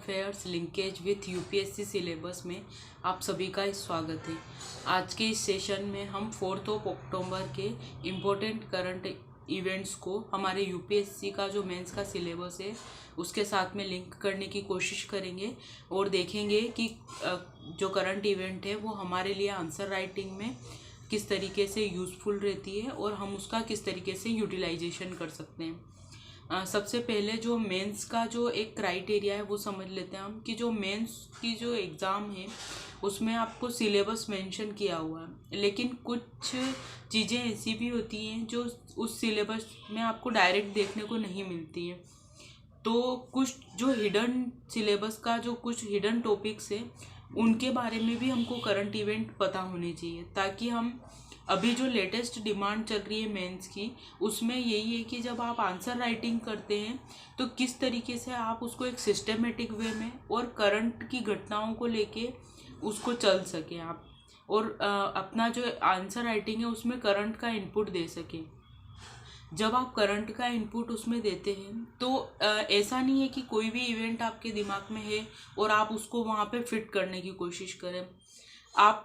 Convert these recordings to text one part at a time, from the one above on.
Affairs linkage with UPSC syllabus में आप सभी का स्वागत है। आज के इस सेशन में हम 4 अक्टूबर के इम्पोर्टेंट करंट इवेंट्स को हमारे यूपीएससी का जो मेंस का सिलेबस है उसके साथ में लिंक करने की कोशिश करेंगे और देखेंगे कि जो करंट इवेंट है वो हमारे लिए आंसर राइटिंग में किस तरीके से यूज़फुल रहती है और हम उसका किस तरीके से यूटिलाइजेशन कर सकते हैं। सबसे पहले जो मेंस का जो एक क्राइटेरिया है वो समझ लेते हैं हम कि जो मेंस की जो एग्ज़ाम है उसमें आपको सिलेबस मेंशन किया हुआ है, लेकिन कुछ चीज़ें ऐसी भी होती हैं जो उस सिलेबस में आपको डायरेक्ट देखने को नहीं मिलती हैं। तो कुछ जो हिडन सिलेबस का जो कुछ हिडन टॉपिक्स है उनके बारे में भी हमको करंट इवेंट पता होने चाहिए, ताकि हम अभी जो लेटेस्ट डिमांड चल रही है मेंस की उसमें यही है कि जब आप आंसर राइटिंग करते हैं तो किस तरीके से आप उसको एक सिस्टमेटिक वे में और करंट की घटनाओं को लेके उसको चल सकें आप, और अपना जो आंसर राइटिंग है उसमें करंट का इनपुट दे सकें। जब आप करंट का इनपुट उसमें देते हैं तो ऐसा नहीं है कि कोई भी इवेंट आपके दिमाग में है और आप उसको वहाँ पे फिट करने की कोशिश करें। आप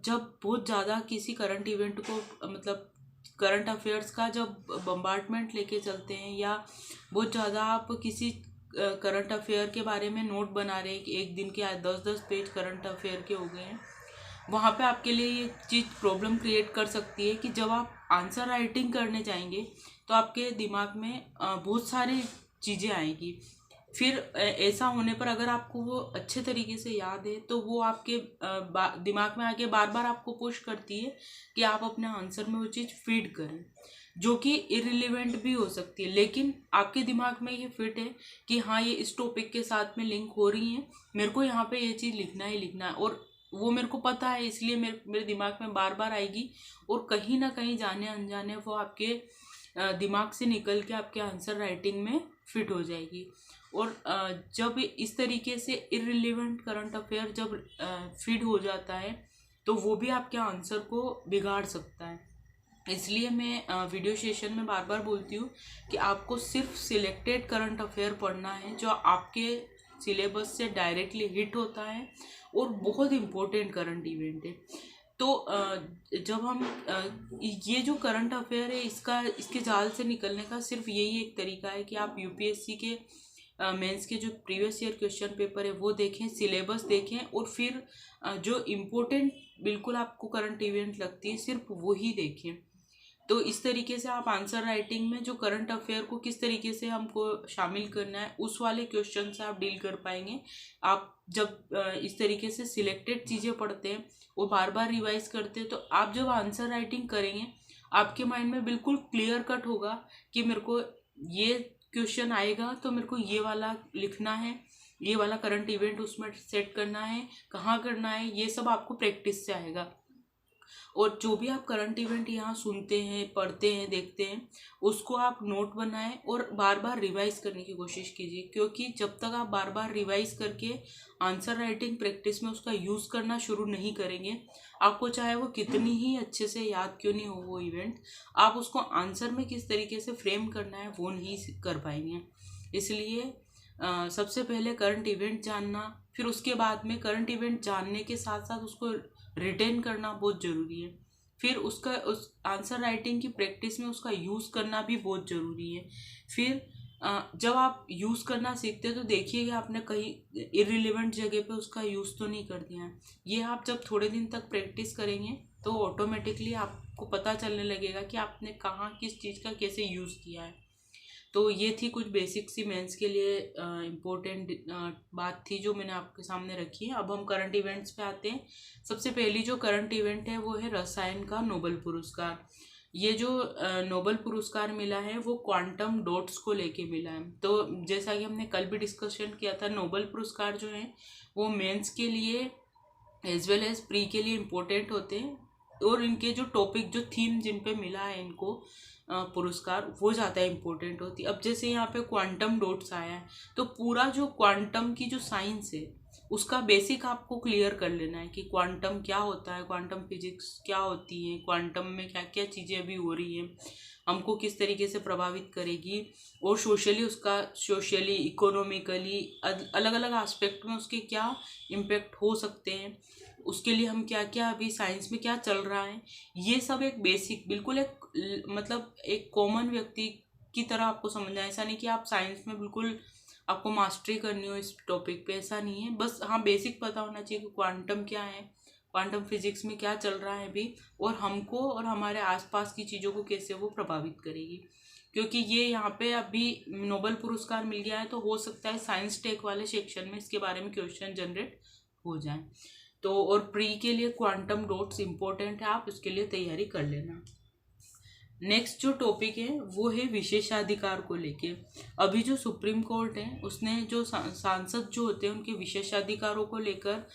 जब बहुत ज़्यादा किसी करंट इवेंट को मतलब करंट अफेयर्स का जब बम्बार्डमेंट लेके चलते हैं या बहुत ज़्यादा आप किसी करंट अफेयर के बारे में नोट बना रहे हैं कि एक दिन के 10-10 पेज करंट अफेयर के हो गए हैं, वहाँ पे आपके लिए ये चीज़ प्रॉब्लम क्रिएट कर सकती है कि जब आप आंसर राइटिंग करने जाएंगे तो आपके दिमाग में बहुत सारी चीज़ें आएगी। फिर ऐसा होने पर अगर आपको वो अच्छे तरीके से याद है तो वो आपके दिमाग में आके बार बार आपको पुश करती है कि आप अपने आंसर में वो चीज़ फीड करें, जो कि इररिलेवेंट भी हो सकती है, लेकिन आपके दिमाग में ये फिट है कि हाँ ये इस टॉपिक के साथ में लिंक हो रही है, मेरे को यहाँ पे ये चीज़ लिखना ही लिखना है और वो मेरे को पता है, इसलिए मेरे दिमाग में बार बार आएगी और कहीं ना कहीं जाने अनजाने वो आपके दिमाग से निकल के आपके आंसर राइटिंग में फिट हो जाएगी। और जब इस तरीके से इररिलेवेंट करंट अफेयर जब फीड हो जाता है तो वो भी आपके आंसर को बिगाड़ सकता है। इसलिए मैं वीडियो सेशन में बार बार बोलती हूँ कि आपको सिर्फ सिलेक्टेड करंट अफेयर पढ़ना है जो आपके सिलेबस से डायरेक्टली हिट होता है और बहुत इम्पोर्टेंट करंट इवेंट है। तो जब हम ये जो करंट अफेयर है इसके जाल से निकलने का सिर्फ यही एक तरीका है कि आप यूपीएससी के मेंस के जो प्रीवियस ईयर क्वेश्चन पेपर है वो देखें, सिलेबस देखें और फिर जो इम्पोर्टेंट बिल्कुल आपको करंट इवेंट लगती है सिर्फ वही देखें। तो इस तरीके से आप आंसर राइटिंग में जो करंट अफेयर को किस तरीके से हमको शामिल करना है उस वाले क्वेश्चन से आप डील कर पाएंगे। आप जब इस तरीके से सिलेक्टेड चीज़ें पढ़ते हैं वो बार बार रिवाइज करते हैं तो आप जब आंसर राइटिंग करेंगे आपके माइंड में बिल्कुल क्लियर कट होगा कि मेरे को ये क्वेश्चन आएगा तो मेरे को ये वाला लिखना है, ये वाला करंट इवेंट उसमें सेट करना है, कहाँ करना है, ये सब आपको प्रैक्टिस से आएगा। और जो भी आप करंट इवेंट यहाँ सुनते हैं, पढ़ते हैं, देखते हैं उसको आप नोट बनाएं और बार बार रिवाइज करने की कोशिश कीजिए, क्योंकि जब तक आप बार बार रिवाइज करके आंसर राइटिंग प्रैक्टिस में उसका यूज़ करना शुरू नहीं करेंगे, आपको चाहे वो कितनी ही अच्छे से याद क्यों नहीं हो वो इवेंट, आप उसको आंसर में किस तरीके से फ्रेम करना है वो नहीं कर पाएंगे। इसलिए सबसे पहले करंट इवेंट जानना, फिर उसके बाद में करंट इवेंट जानने के साथ साथ उसको रिटेन करना बहुत ज़रूरी है, फिर उस आंसर राइटिंग की प्रैक्टिस में उसका यूज़ करना भी बहुत ज़रूरी है। फिर जब आप यूज़ करना सीखते हैं तो देखिएगा आपने कहीं इररिलेवेंट जगह पे उसका यूज़ तो नहीं कर दिया है। ये आप जब थोड़े दिन तक प्रैक्टिस करेंगे तो ऑटोमेटिकली आपको पता चलने लगेगा कि आपने कहाँ किस चीज़ का कैसे यूज़ किया है। तो ये थी कुछ बेसिक सी मेंस के लिए इम्पोर्टेंट बात थी जो मैंने आपके सामने रखी है। अब हम करंट इवेंट्स पे आते हैं। सबसे पहली जो करंट इवेंट है वो है रसायन का नोबेल पुरस्कार। ये जो नोबेल पुरस्कार मिला है वो क्वांटम डॉट्स को लेके मिला है। तो जैसा कि हमने कल भी डिस्कशन किया था, नोबेल पुरस्कार जो है वो मेंस के लिए एज वेल एज प्री के लिए इम्पोर्टेंट होते हैं और इनके जो टॉपिक जो थीम जिन पे मिला है इनको पुरस्कार वो ज़्यादा इम्पोर्टेंट होती है। अब जैसे यहाँ पे क्वांटम डॉट्स आया है तो पूरा जो क्वांटम की जो साइंस है उसका बेसिक आपको क्लियर कर लेना है कि क्वांटम क्या होता है, क्वांटम फिजिक्स क्या होती है, क्वांटम में क्या क्या चीज़ें अभी हो रही हैं, हमको किस तरीके से प्रभावित करेगी, और सोशली इकोनॉमिकली अलग अलग एस्पेक्ट में उसके क्या इम्पेक्ट हो सकते हैं, उसके लिए हम क्या क्या अभी साइंस में क्या चल रहा है, ये सब एक बेसिक बिल्कुल एक मतलब एक कॉमन व्यक्ति की तरह आपको समझना है। ऐसा नहीं कि आप साइंस में बिल्कुल आपको मास्टरी करनी हो इस टॉपिक पे, ऐसा नहीं है। बस हाँ बेसिक पता होना चाहिए कि क्वांटम क्या है, क्वांटम फिजिक्स में क्या चल रहा है अभी, और हमको और हमारे आसपास की चीज़ों को कैसे वो प्रभावित करेगी। क्योंकि ये यहाँ पे अभी नोबेल पुरस्कार मिल गया है, तो हो सकता है साइंस टेक वाले सेक्शन में इसके बारे में क्वेश्चन जनरेट हो जाए। तो और प्री के लिए क्वांटम डॉट्स इम्पोर्टेंट है, आप उसके लिए तैयारी कर लेना। नेक्स्ट जो टॉपिक है वो है विशेषाधिकार को लेके। अभी जो सुप्रीम कोर्ट है उसने जो सांसद जो होते हैं उनके विशेषाधिकारों को लेकर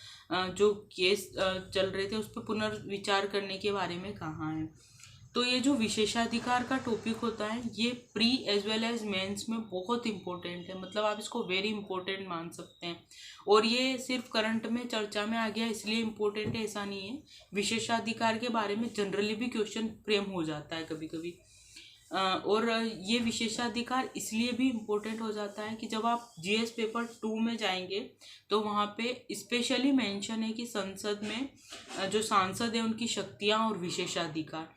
जो केस चल रहे थे उस पर पुनर्विचार करने के बारे में कहा है। तो ये जो विशेषाधिकार का टॉपिक होता है ये pre as well as mains में बहुत इंपॉर्टेंट है, मतलब आप इसको वेरी इंपॉर्टेंट मान सकते हैं। और ये सिर्फ करंट में चर्चा में आ गया इसलिए इम्पोर्टेंट है ऐसा नहीं है, विशेषाधिकार के बारे में जनरली भी क्वेश्चन फ्रेम हो जाता है कभी कभी। और ये विशेषाधिकार इसलिए भी इम्पोर्टेंट हो जाता है कि जब आप जीएस पेपर 2 में जाएंगे तो वहाँ पे स्पेशली मेंशन है कि संसद में जो सांसद है उनकी शक्तियाँ और विशेषाधिकार,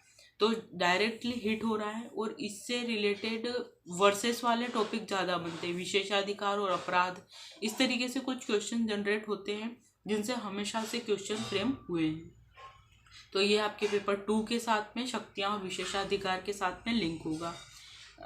तो डायरेक्टली हिट हो रहा है। और इससे रिलेटेड वर्सेस वाले टॉपिक ज़्यादा बनते हैं, विशेषाधिकार और अपराध, इस तरीके से कुछ क्वेश्चन जनरेट होते हैं जिनसे हमेशा से क्वेश्चन फ्रेम हुए हैं। तो ये आपके पेपर 2 के साथ में शक्तियाँ और विशेषाधिकार के साथ में लिंक होगा।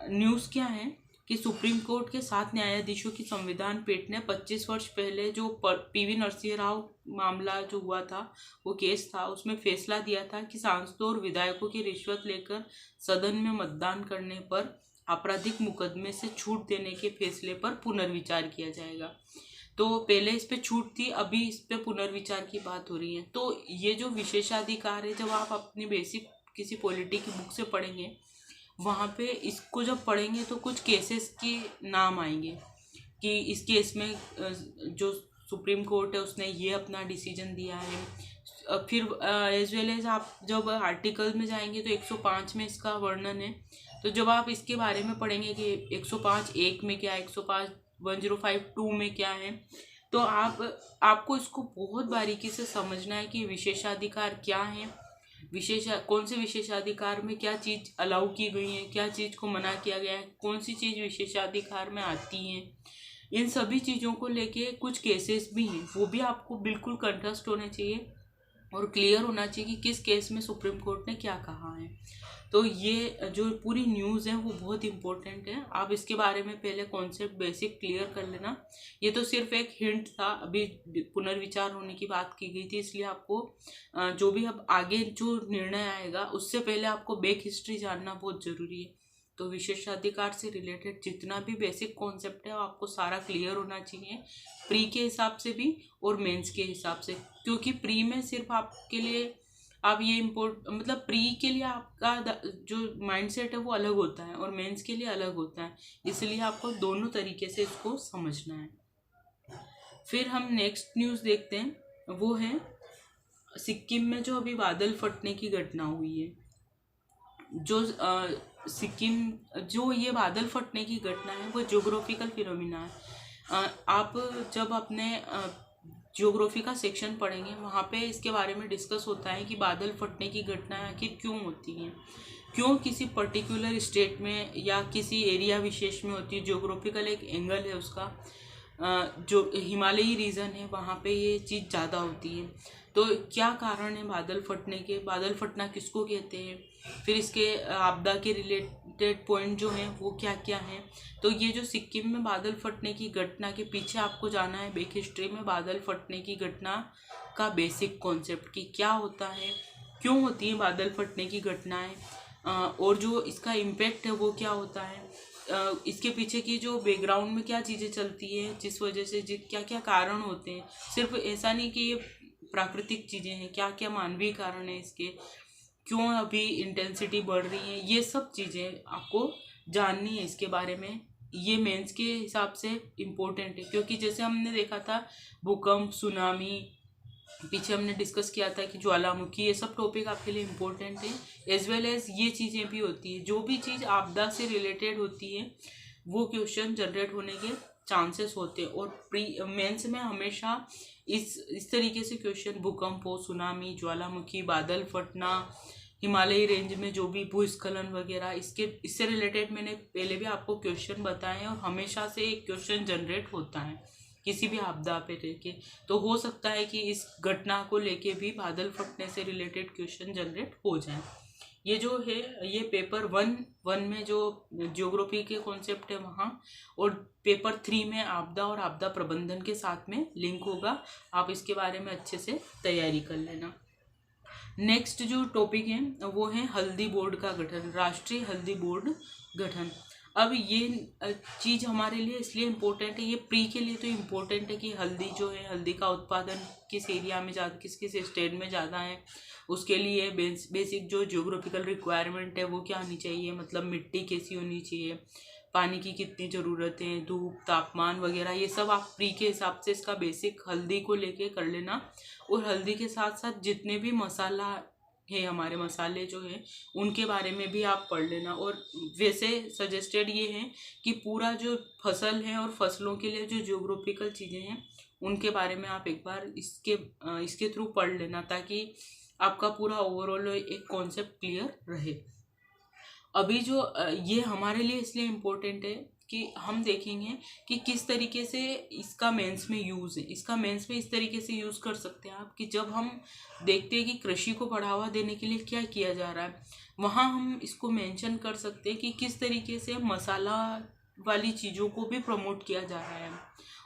न्यूज़ क्या है कि सुप्रीम कोर्ट के 7 न्यायाधीशों की संविधान पीठ ने 25 वर्ष पहले जो पीवी नरसिंह राव मामला जो हुआ था, वो केस था, उसमें फैसला दिया था कि सांसदों और विधायकों की रिश्वत लेकर सदन में मतदान करने पर आपराधिक मुकदमे से छूट देने के फैसले पर पुनर्विचार किया जाएगा। तो पहले इस पे छूट थी, अभी इस पे पुनर्विचार की बात हो रही है। तो ये जो विशेषाधिकार है, जब आप अपनी बेसिक किसी पॉलिटी की बुक से पढ़ेंगे वहाँ पे इसको जब पढ़ेंगे तो कुछ केसेस के नाम आएंगे कि इस केस में जो सुप्रीम कोर्ट है उसने ये अपना डिसीजन दिया है। फिर एज वेल एज आप जब आर्टिकल में जाएंगे तो 105 में इसका वर्णन है। तो जब आप इसके बारे में पढ़ेंगे कि 105(1) में क्या है, 105(2) में क्या है, तो आपको इसको बहुत बारीकी से समझना है कि विशेषाधिकार क्या है, कौन से विशेषाधिकार में क्या चीज़ अलाउ की गई है, क्या चीज़ को मना किया गया है, कौन सी चीज़ विशेषाधिकार में आती है। इन सभी चीज़ों को लेके कुछ केसेस भी हैं, वो भी आपको बिल्कुल कंठस्थ होने चाहिए और क्लियर होना चाहिए कि किस केस में सुप्रीम कोर्ट ने क्या कहा है। तो ये जो पूरी न्यूज़ है वो बहुत इंपॉर्टेंट है, आप इसके बारे में पहले कॉन्सेप्ट बेसिक क्लियर कर लेना। ये तो सिर्फ एक हिंट था, अभी पुनर्विचार होने की बात की गई थी, इसलिए आपको जो भी अब आगे जो निर्णय आएगा उससे पहले आपको बैक हिस्ट्री जानना बहुत ज़रूरी है। तो विशेषाधिकार से रिलेटेड जितना भी बेसिक कॉन्सेप्ट है वो आपको सारा क्लियर होना चाहिए, प्री के हिसाब से भी और मेंस के हिसाब से। क्योंकि प्री में सिर्फ आपके लिए आप ये मतलब प्री के लिए आपका जो माइंडसेट है वो अलग होता है और मेंस के लिए अलग होता है, इसलिए आपको दोनों तरीके से इसको समझना है। फिर हम नेक्स्ट न्यूज़ देखते हैं, वो है सिक्किम में जो अभी बादल फटने की घटना हुई है। जो सिक्किम जो ये बादल फटने की घटना है वो ज्योग्राफिकल फिनोमिना है। आप जब अपने ज्योग्राफी का सेक्शन पढ़ेंगे वहाँ पे इसके बारे में डिस्कस होता है कि बादल फटने की घटना आखिर क्यों होती हैं, क्यों किसी पर्टिकुलर स्टेट में या किसी एरिया विशेष में होती है। ज्योग्राफिकल एक एंगल है उसका, जो हिमालयी रीजन है वहाँ पे ये चीज़ ज़्यादा होती है। तो क्या कारण है बादल फटने के, बादल फटना किसको कहते हैं, फिर इसके आपदा के रिलेटेड पॉइंट जो हैं वो क्या क्या हैं। तो ये जो सिक्किम में बादल फटने की घटना के पीछे आपको जाना है बैक हिस्ट्री में, बादल फटने की घटना का बेसिक कॉन्सेप्ट कि क्या होता है, क्यों होती है बादल फटने की घटनाएं, और जो इसका इम्पैक्ट है वो क्या होता है, इसके पीछे की जो बैकग्राउंड में क्या चीज़ें चलती है जिस वजह से क्या क्या कारण होते हैं। सिर्फ ऐसा नहीं कि ये प्राकृतिक चीज़ें हैं, क्या क्या मानवीय कारण है इसके, क्यों अभी इंटेंसिटी बढ़ रही है, ये सब चीज़ें आपको जाननी है इसके बारे में। ये मेंस के हिसाब से इम्पोर्टेंट है, क्योंकि जैसे हमने देखा था भूकंप, सुनामी, पीछे हमने डिस्कस किया था कि ज्वालामुखी, ये सब टॉपिक आपके लिए इम्पोर्टेंट है। एज वेल एज ये चीज़ें भी होती है, जो भी चीज़ आपदा से रिलेटेड होती है वो क्वेश्चन जनरेट होने के चांसेस होते हैं। और प्री मेंस में हमेशा इस तरीके से क्वेश्चन, भूकंप हो, सुनामी, ज्वालामुखी, बादल फटना, हिमालयी रेंज में जो भी भूस्खलन वगैरह, इससे रिलेटेड मैंने पहले भी आपको क्वेश्चन बताए हैं, और हमेशा से एक क्वेश्चन जनरेट होता है किसी भी आपदा पे लेके। तो हो सकता है कि इस घटना को लेके भी बादल फटने से रिलेटेड क्वेश्चन जनरेट हो जाए। ये जो है ये पेपर वन में जो ज्योग्राफी के कॉन्सेप्ट है वहाँ, और पेपर 3 में आपदा और आपदा प्रबंधन के साथ में लिंक होगा। आप इसके बारे में अच्छे से तैयारी कर लेना। नेक्स्ट जो टॉपिक है वो है हल्दी बोर्ड का गठन, राष्ट्रीय हल्दी बोर्ड गठन। अब ये चीज़ हमारे लिए इसलिए इम्पोर्टेंट है, ये प्री के लिए तो इम्पोर्टेंट है कि हल्दी जो है, हल्दी का उत्पादन किस एरिया में ज़्यादा, किस किस स्टेट में ज़्यादा है, उसके लिए बेसिक जो ज्योग्राफिकल रिक्वायरमेंट है वो क्या होनी चाहिए, मतलब मिट्टी कैसी होनी चाहिए, पानी की कितनी ज़रूरत है, धूप, तापमान वगैरह, ये सब आप प्री के हिसाब से इसका बेसिक हल्दी को लेके कर लेना। और हल्दी के साथ साथ जितने भी मसाला है, हमारे मसाले जो है उनके बारे में भी आप पढ़ लेना। और वैसे सजेस्टेड ये है कि पूरा जो फसल है और फसलों के लिए जो ज्योग्राफिकल चीज़ें हैं उनके बारे में आप एक बार इसके थ्रू पढ़ लेना, ताकि आपका पूरा ओवरऑल एक कॉन्सेप्ट क्लियर रहे। अभी जो ये हमारे लिए इसलिए इम्पोर्टेंट है कि हम देखेंगे कि किस तरीके से इसका मेंस में यूज़ है। इसका मेंस में इस तरीके से यूज़ कर सकते हैं आप कि जब हम देखते हैं कि कृषि को बढ़ावा देने के लिए क्या किया जा रहा है, वहाँ हम इसको मेंशन कर सकते हैं कि किस तरीके से मसाला वाली चीज़ों को भी प्रमोट किया जा रहा है।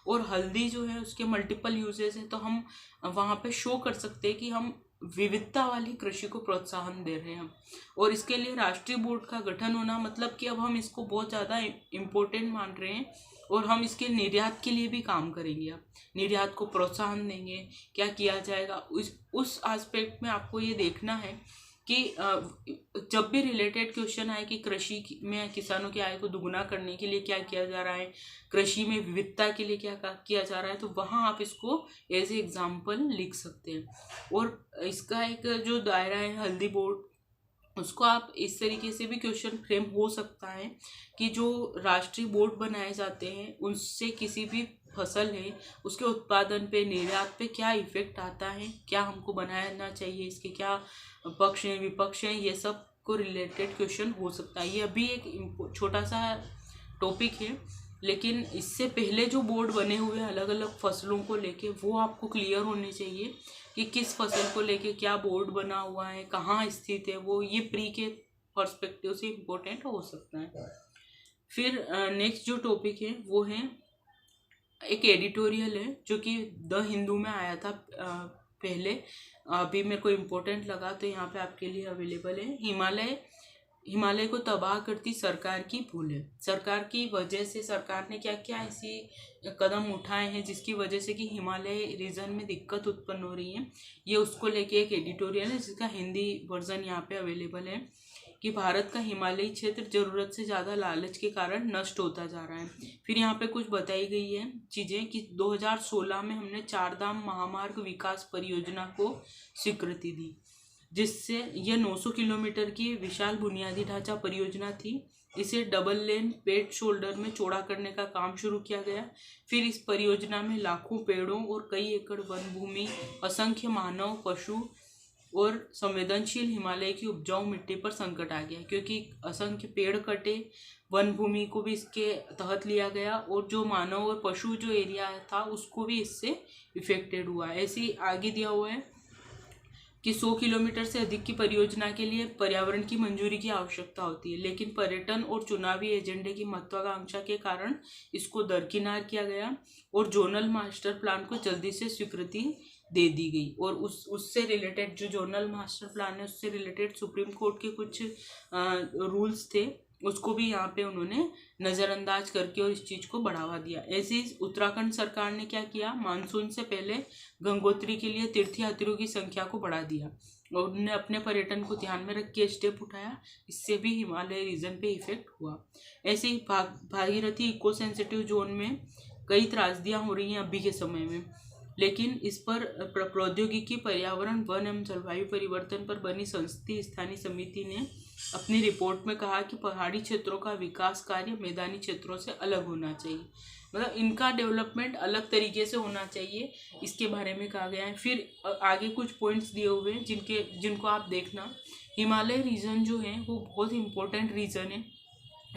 और हल्दी जो है उसके मल्टीपल यूजेस हैं, तो हम वहाँ पे शो कर सकते हैं कि हम विविधता वाली कृषि को प्रोत्साहन दे रहे हैं। और इसके लिए राष्ट्रीय बोर्ड का गठन होना मतलब कि अब हम इसको बहुत ज़्यादा इम्पोर्टेंट मान रहे हैं, और हम इसके निर्यात के लिए भी काम करेंगे। अब निर्यात को प्रोत्साहन देंगे, क्या किया जाएगा उस एस्पेक्ट में आपको ये देखना है कि जब भी रिलेटेड क्वेश्चन आए कि कृषि में किसानों की आय को दुगुना करने के लिए क्या किया जा रहा है, कृषि में विविधता के लिए क्या किया जा रहा है, तो वहाँ आप इसको एज ए एग्जाम्पल लिख सकते हैं। और इसका एक जो दायरा है हल्दी बोर्ड, उसको आप इस तरीके से भी क्वेश्चन फ्रेम हो सकता है कि जो राष्ट्रीय बोर्ड बनाए जाते हैं उनसे किसी भी फसल है उसके उत्पादन पे, निर्यात पे क्या इफेक्ट आता है, क्या हमको बनाना चाहिए, इसके क्या पक्ष हैं, विपक्ष हैं, ये सब को रिलेटेड क्वेश्चन हो सकता है। ये अभी एक छोटा सा टॉपिक है, लेकिन इससे पहले जो बोर्ड बने हुए हैं अलग अलग फसलों को लेके, वो आपको क्लियर होने चाहिए कि किस फसल को लेके क्या बोर्ड बना हुआ है, कहाँ स्थित है वो, ये प्री के पर्सपेक्टिव से इम्पोर्टेंट हो सकता है। फिर नेक्स्ट जो टॉपिक है वो है एक एडिटोरियल है जो कि द हिंदू में आया था पहले, अभी मेरे को इम्पोर्टेंट लगा तो यहाँ पे आपके लिए अवेलेबल है। हिमालय को तबाह करती सरकार की भूलें। सरकार की वजह से सरकार ने क्या क्या ऐसी कदम उठाए हैं जिसकी वजह से कि हिमालय रीजन में दिक्कत उत्पन्न हो रही है, ये उसको लेके एक एडिटोरियल है जिसका हिंदी वर्जन यहाँ पे अवेलेबल है। कि भारत का हिमालयी क्षेत्र जरूरत से ज़्यादा लालच के कारण नष्ट होता जा रहा है। फिर यहाँ पे कुछ बताई गई है चीज़ें कि 2016 में हमने 4 धाम महामार्ग विकास परियोजना को स्वीकृति दी, जिससे यह 900 किलोमीटर की विशाल बुनियादी ढांचा परियोजना थी। इसे डबल लेन पेड शोल्डर में चौड़ा करने का काम शुरू किया गया। फिर इस परियोजना में लाखों पेड़ों और कई एकड़ वन भूमि, असंख्य मानव, पशु और संवेदनशील हिमालय की उपजाऊ मिट्टी पर संकट आ गया, क्योंकि असंख्य पेड़ कटे, वन भूमि को भी इसके तहत लिया गया, और जो मानव और पशु जो एरिया था उसको भी इससे इफेक्टेड हुआ। ऐसे ही आगे दिया हुआ है कि 100 किलोमीटर से अधिक की परियोजना के लिए पर्यावरण की मंजूरी की आवश्यकता होती है, लेकिन पर्यटन और चुनावी एजेंडे की महत्वाकांक्षा के कारण इसको दरकिनार किया गया और जोनल मास्टर प्लान को जल्दी से स्वीकृति दे दी गई। और उससे रिलेटेड जो जोनल मास्टर प्लान है उससे रिलेटेड सुप्रीम कोर्ट के कुछ रूल्स थे, उसको भी यहाँ पे उन्होंने नज़रअंदाज करके और इस चीज़ को बढ़ावा दिया। ऐसे ही उत्तराखंड सरकार ने क्या किया, मानसून से पहले गंगोत्री के लिए तीर्थयात्रियों की संख्या को बढ़ा दिया और उन्होंने अपने पर्यटन को ध्यान में रख के स्टेप उठाया, इससे भी हिमालय रीजन पे इफेक्ट हुआ। ऐसे ही भागीरथी इको सेंसिटिव जोन में कई त्रासदियां हो रही हैं अभी के समय में, लेकिन इस पर प्रौद्योगिकी, पर्यावरण, वन एवं जलवायु परिवर्तन पर बनी संसदीय स्थानीय समिति ने अपनी रिपोर्ट में कहा कि पहाड़ी क्षेत्रों का विकास कार्य मैदानी क्षेत्रों से अलग होना चाहिए, मतलब इनका डेवलपमेंट अलग तरीके से होना चाहिए, इसके बारे में कहा गया है। फिर आगे कुछ पॉइंट्स दिए हुए हैं जिनको आप देखना। हिमालय रीजन जो है वो बहुत इंपॉर्टेंट रीजन है,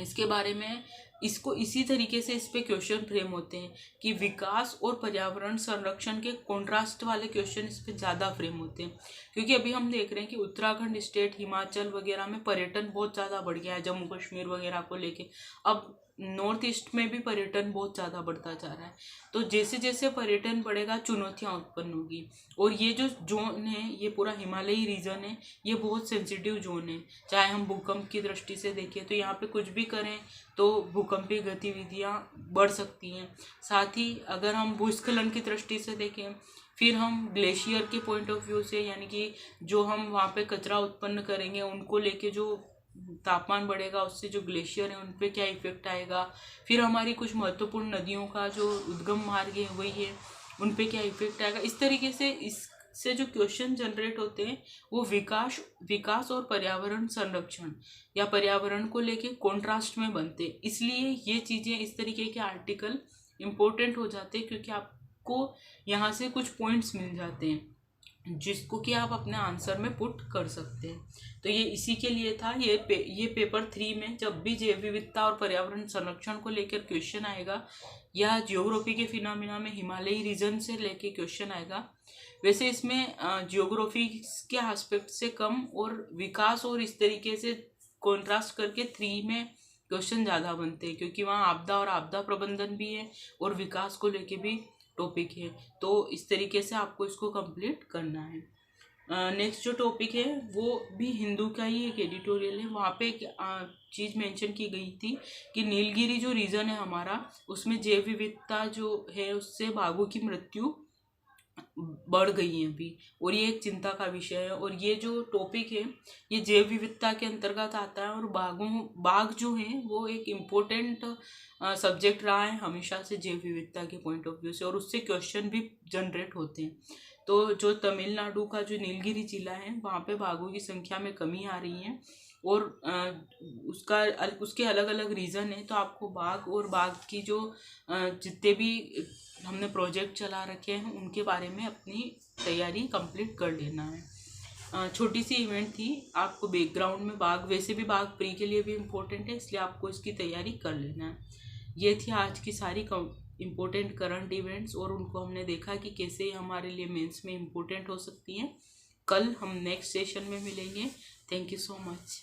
इसके बारे में इसको इसी तरीके से इस पे क्वेश्चन फ्रेम होते हैं कि विकास और पर्यावरण संरक्षण के कॉन्ट्रास्ट वाले क्वेश्चन इस पे ज़्यादा फ्रेम होते हैं, क्योंकि अभी हम देख रहे हैं कि उत्तराखंड स्टेट, हिमाचल वगैरह में पर्यटन बहुत ज़्यादा बढ़ गया है, जम्मू कश्मीर वगैरह को लेके। अब नॉर्थ ईस्ट में भी पर्यटन बहुत ज़्यादा बढ़ता जा रहा है, तो जैसे जैसे पर्यटन बढ़ेगा चुनौतियाँ उत्पन्न होगी। और ये जो जोन है, ये पूरा हिमालयी रीजन है, ये बहुत सेंसिटिव जोन है। चाहे हम भूकंप की दृष्टि से देखें तो यहाँ पे कुछ भी करें तो भूकंपीय गतिविधियाँ बढ़ सकती हैं। साथ ही अगर हम भूस्खलन की दृष्टि से देखें, फिर हम ग्लेशियर के पॉइंट ऑफ व्यू से, यानी कि जो हम वहाँ पे कचरा उत्पन्न करेंगे उनको लेके जो तापमान बढ़ेगा, उससे जो ग्लेशियर है उन पे क्या इफेक्ट आएगा। फिर हमारी कुछ महत्वपूर्ण नदियों का जो उद्गम मार्ग है वही है, उन पे क्या इफेक्ट आएगा। इस तरीके से इससे जो क्वेश्चन जनरेट होते हैं वो विकास और पर्यावरण संरक्षण या पर्यावरण को लेके कॉन्ट्रास्ट में बनते हैं। इसलिए ये चीज़ें, इस तरीके के आर्टिकल इम्पोर्टेंट हो जाते हैं, क्योंकि आपको यहाँ से कुछ पॉइंट्स मिल जाते हैं जिसको कि आप अपने आंसर में पुट कर सकते हैं। तो ये इसी के लिए था। ये पेपर 3 में जब भी जैव विविधता और पर्यावरण संरक्षण को लेकर क्वेश्चन आएगा, या जियोग्राफी के फिनोमिना में हिमालयी रीजन से लेके क्वेश्चन आएगा। वैसे इसमें जियोग्राफी के एस्पेक्ट से कम और विकास और इस तरीके से कॉन्ट्रास्ट करके 3 में क्वेश्चन ज़्यादा बनते हैं, क्योंकि वहाँ आपदा और आपदा प्रबंधन भी है और विकास को लेके भी टॉपिक है। तो इस तरीके से आपको इसको कंप्लीट करना है। नेक्स्ट जो टॉपिक है वो भी हिंदू का ही एक एडिटोरियल है। वहाँ पे एक चीज़ मेंशन की गई थी कि नीलगिरी जो रीजन है हमारा, उसमें जैव विविधता जो है उससे बाघों की मृत्यु बढ़ गई है अभी, और ये एक चिंता का विषय है। और ये जो टॉपिक है ये जैव विविधता के अंतर्गत आता है, और बाघ जो है वो एक इम्पोर्टेंट सब्जेक्ट रहा है हमेशा से जैव विविधता के पॉइंट ऑफ व्यू से, और उससे क्वेश्चन भी जनरेट होते हैं। तो जो तमिलनाडु का जो नीलगिरी जिला है वहाँ पे बाघों की संख्या में कमी आ रही है, और उसके अलग अलग रीज़न है। तो आपको बाघ और बाघ की जो जितने भी हमने प्रोजेक्ट चला रखे हैं उनके बारे में अपनी तैयारी कंप्लीट कर लेना है। छोटी सी इवेंट थी, आपको बैकग्राउंड में बाघ, वैसे भी बाघ प्री के लिए भी इम्पोर्टेंट है, इसलिए आपको इसकी तैयारी कर लेना है। ये थी आज की सारी इम्पोर्टेंट करंट इवेंट्स, और उनको हमने देखा कि कैसे हमारे लिए मेंस में इम्पोर्टेंट हो सकती हैं। कल हम नेक्स्ट सेशन में मिलेंगे। Thank you so much.